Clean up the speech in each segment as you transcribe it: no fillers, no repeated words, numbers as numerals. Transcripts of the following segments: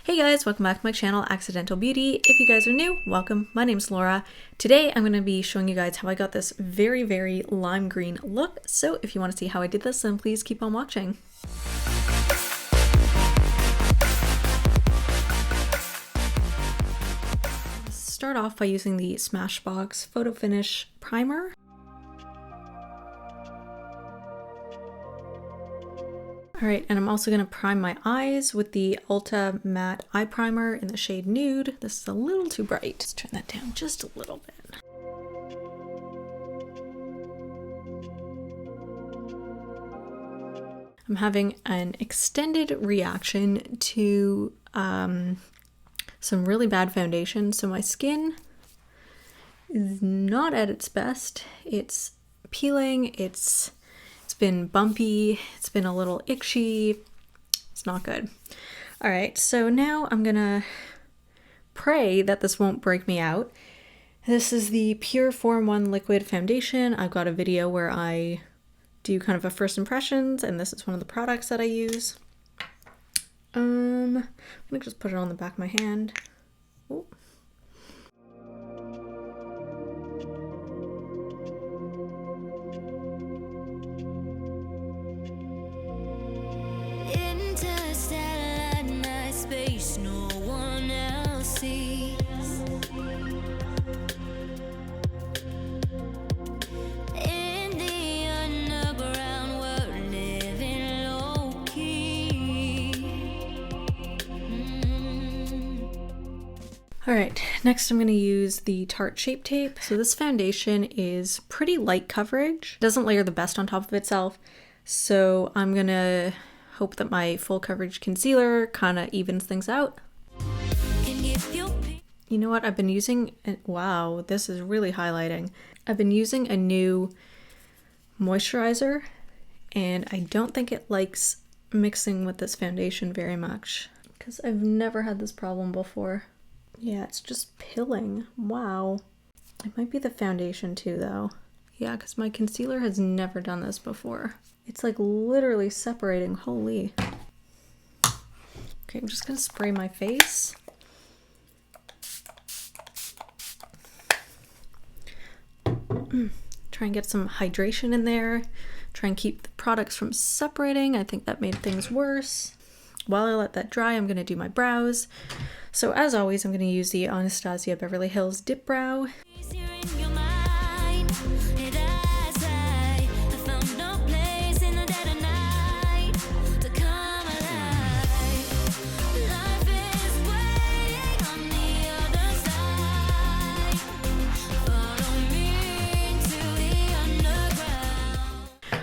Hey guys, welcome back to my channel, Accidental Beauty. If you guys are new, welcome. My name's Laura. Today I'm going to be showing you guys how I got this very lime green look. So if you want to see how I did this, then please keep on watching. Start off by using the Smashbox Photo Finish Primer. Alright, and I'm also going to prime my eyes with the Ulta Matte Eye Primer in the shade Nude. This is a little too bright. Let's turn that down just a little bit. I'm having an extended reaction to some really bad foundation. So my skin is not at its best. It's peeling, it's been bumpy, it's been a little itchy, it's not good. All right, so now I'm gonna pray that this won't break me out. This is the Pure 4-in-1 Liquid Foundation. I've got a video where I do kind of a first impressions, and this is one of the products that I use. I'm gonna just put it on the back of my hand. Ooh. Alright, next I'm going to use the Tarte Shape Tape. So this foundation is pretty light coverage. It doesn't layer the best on top of itself, so I'm going to hope that my full coverage concealer kind of evens things out. You know what, I've been using, wow, this is really highlighting. I've been using a new moisturizer, and I don't think it likes mixing with this foundation very much, because I've never had this problem before. Yeah, it's just pilling. Wow. It might be the foundation too, though. Yeah, because my concealer has never done this before. It's like literally separating. Holy. Okay, I'm just gonna spray my face. Try and get some hydration in there. Try and keep the products from separating. I think that made things worse. While I let that dry, I'm gonna do my brows. So as always, I'm going to use the Anastasia Beverly Hills Dip Brow.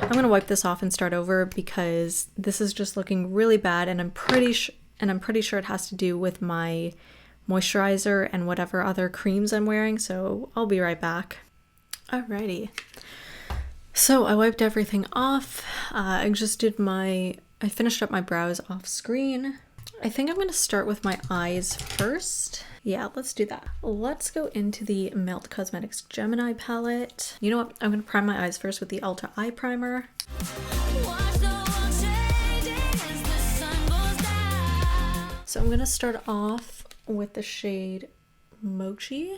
I'm going to wipe this off and start over because this is just looking really bad, and I'm pretty sure it has to do with my moisturizer and whatever other creams I'm wearing, so I'll be right back. Alrighty. So I wiped everything off. I finished up my brows off screen. I think I'm going to start with my eyes first. Yeah, let's do that. Let's go into the Melt Cosmetics Gemini palette. You know what? I'm going to prime my eyes first with the Ulta Eye Primer. So I'm going to start off with the shade Mochi.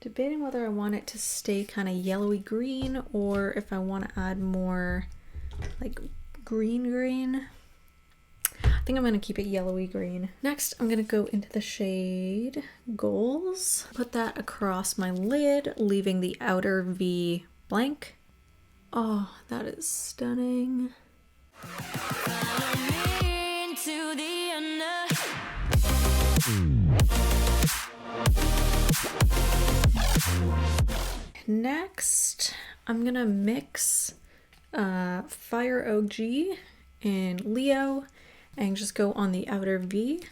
Debating whether I want it to stay kind of yellowy green or if I want to add more like green. I think I'm going to keep it yellowy green. Next, I'm going to go into the shade Goals. Put that across my lid, leaving the outer V blank. Oh, that is stunning. Next, I'm gonna mix Fire OG and Leo and just go on the outer V.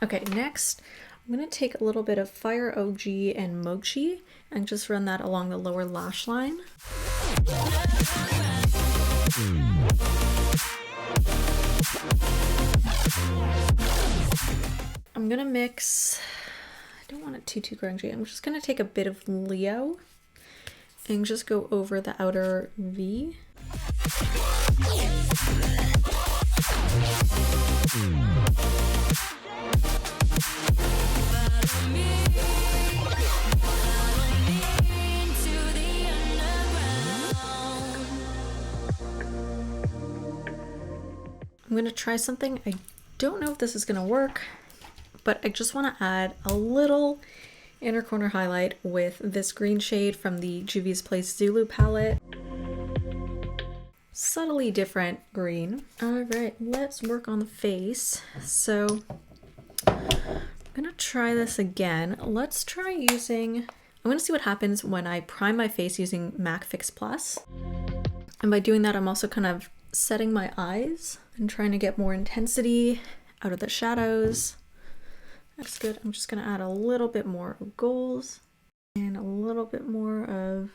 Okay, next I'm going to take a little bit of Fire OG and Mochi and just run that along the lower lash line. I'm going to mix, I don't want it too grungy, I'm just going to take a bit of Leo and just go over the outer V. I'm going to try something. I don't know if this is going to work, but I just want to add a little inner corner highlight with this green shade from the Juvia's Place Zulu palette. Subtly different green. All right, let's work on the face. So I'm going to try this again. Let's try using, I'm going to see what happens when I prime my face using MAC Fix Plus. And by doing that, I'm also kind of setting my eyes and trying to get more intensity out of the shadows. That's good. I'm just going to add a little bit more of goals and a little bit more of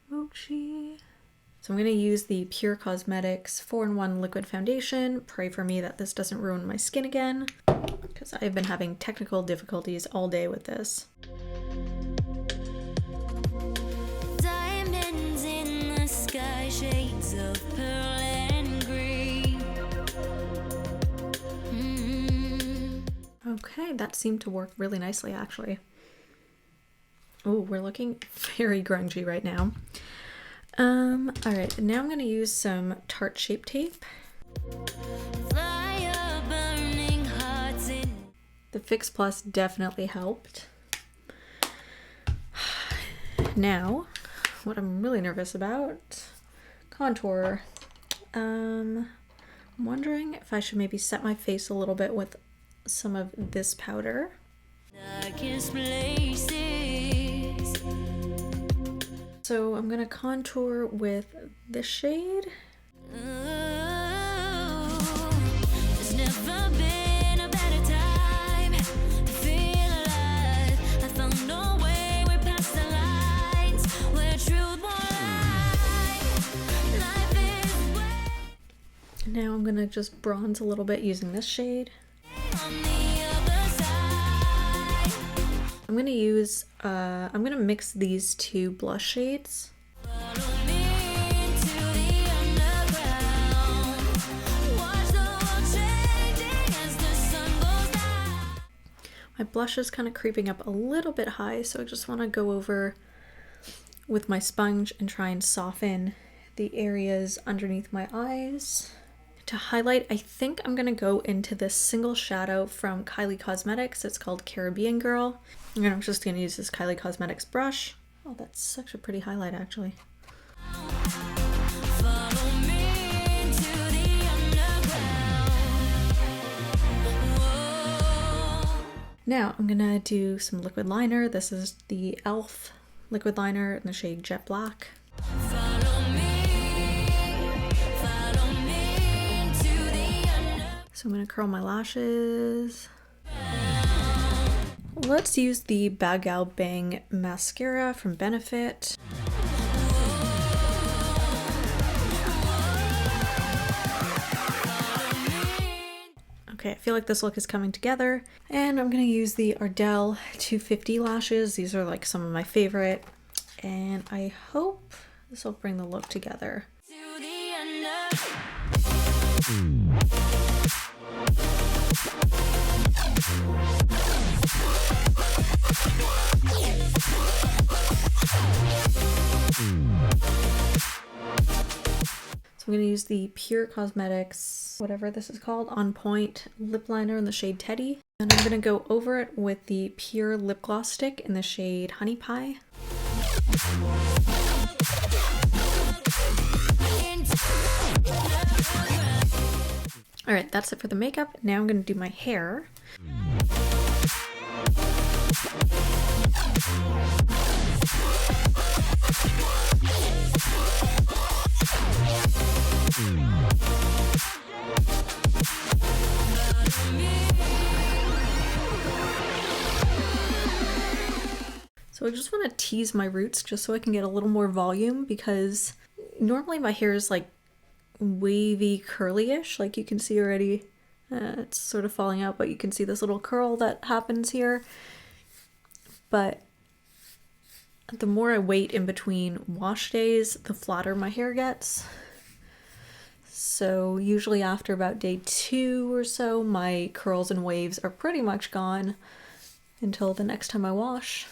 Mochi. So I'm going to use the Pure Cosmetics 4-in-1 liquid foundation. Pray for me that this doesn't ruin my skin again, because I've been having technical difficulties all day with this. Diamonds in the sky, shades of pearl and green. Okay, that seemed to work really nicely actually. Oh, we're looking very grungy right now. All right, now I'm going to use some Tarte Shape Tape. Fire burning hearts in. The Fix Plus definitely helped. Now, what I'm really nervous about, contour. I'm wondering if I should maybe set my face a little bit with some of this powder. Darkest places. So I'm gonna contour with this shade. There's never been a better time to feel alive. I found no way, we're past the lines where truth more life is way. Now I'm gonna just bronze a little bit using this shade. On the other side. I'm gonna use, I'm gonna mix these two blush shades. Follow me into the underground. Watch the world changing as the sun goes down. My blush is kind of creeping up a little bit high, so I just want to go over with my sponge and try and soften the areas underneath my eyes. To highlight, I think I'm gonna go into this single shadow from Kylie Cosmetics. It's called Caribbean Girl. And I'm just gonna use this Kylie Cosmetics brush. Oh, that's such a pretty highlight actually. Follow me into the underground. Whoa. Now I'm gonna do some liquid liner. This is the e.l.f. liquid liner in the shade Jet Black. Follow me into the underground. So I'm gonna curl my lashes. Let's use the Bad Gal Bang mascara from Benefit. Okay, I feel like this look is coming together, and I'm gonna use the Ardell 250 lashes. These are like some of my favorite, and I hope this will bring the look together. To the under. So I'm going to use the Pure Cosmetics, whatever this is called, On Point lip liner in the shade Teddy. And I'm going to go over it with the Pure lip gloss stick in the shade Honey Pie. All right, that's it for the makeup. Now I'm going to do my hair. So I just want to tease my roots just so I can get a little more volume, because normally my hair is like wavy curly-ish, like you can see already. It's sort of falling out, but you can see this little curl that happens here. But the more I wait in between wash days, the flatter my hair gets. So usually after about day 2 or so, my curls and waves are pretty much gone until the next time I wash.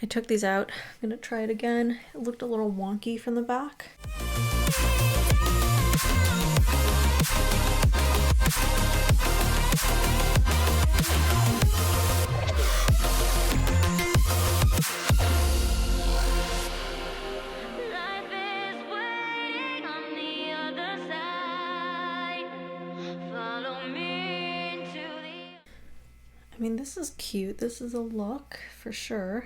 I took these out. I'm gonna try it again. It looked a little wonky from the back. I mean, this is cute. This is a look for sure.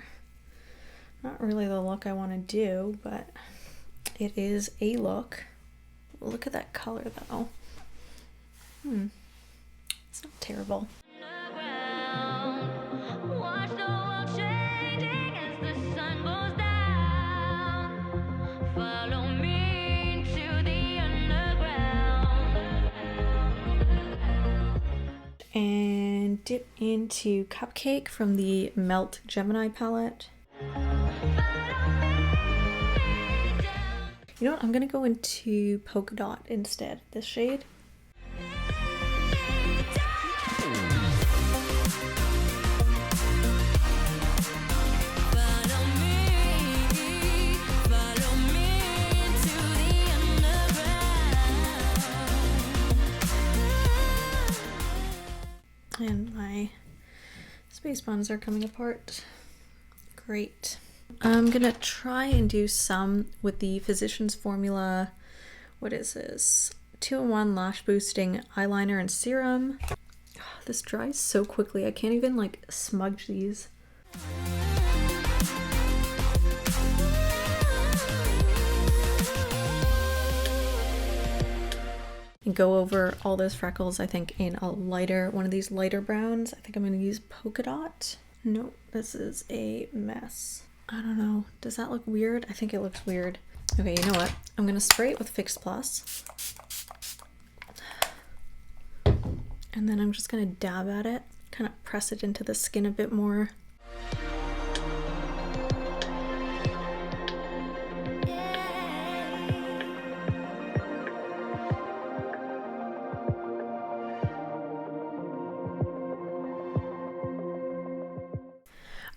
Not really the look I want to do, but it is a look. Look at that color though. It's not terrible. And dip into Cupcake from the Melt Gemini palette. You know what, I'm gonna go into Polka Dot instead, this shade. And my space buns are coming apart. Great. I'm gonna try and do some with the Physicians Formula. What is this? 2-in-1 lash boosting eyeliner and serum. This dries so quickly. I can't even like smudge these. And go over all those freckles, I think, in a lighter, one of these lighter browns. I think I'm going to use Polka Dot. No, this is a mess. I don't know. Does that look weird? I think it looks weird. Okay, you know what? I'm going to spray it with Fix Plus. And then I'm just going to dab at it, kind of press it into the skin a bit more.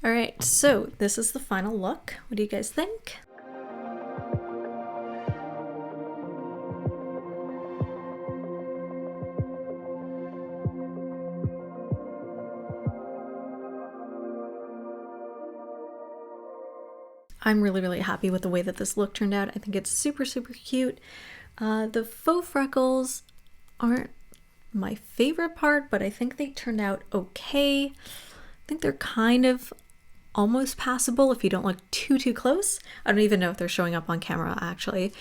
All right, so this is the final look. What do you guys think? I'm really happy with the way that this look turned out. I think it's super cute. The faux freckles aren't my favorite part, but I think they turned out okay. I think they're kind of almost passable if you don't look too close. I don't even know if they're showing up on camera actually.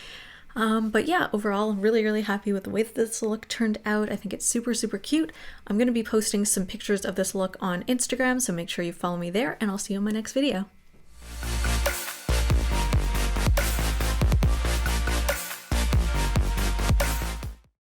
But yeah, overall, really happy with the way that this look turned out. I think it's super cute. I'm going to be posting some pictures of this look on Instagram, so make sure you follow me there, and I'll see you in my next video.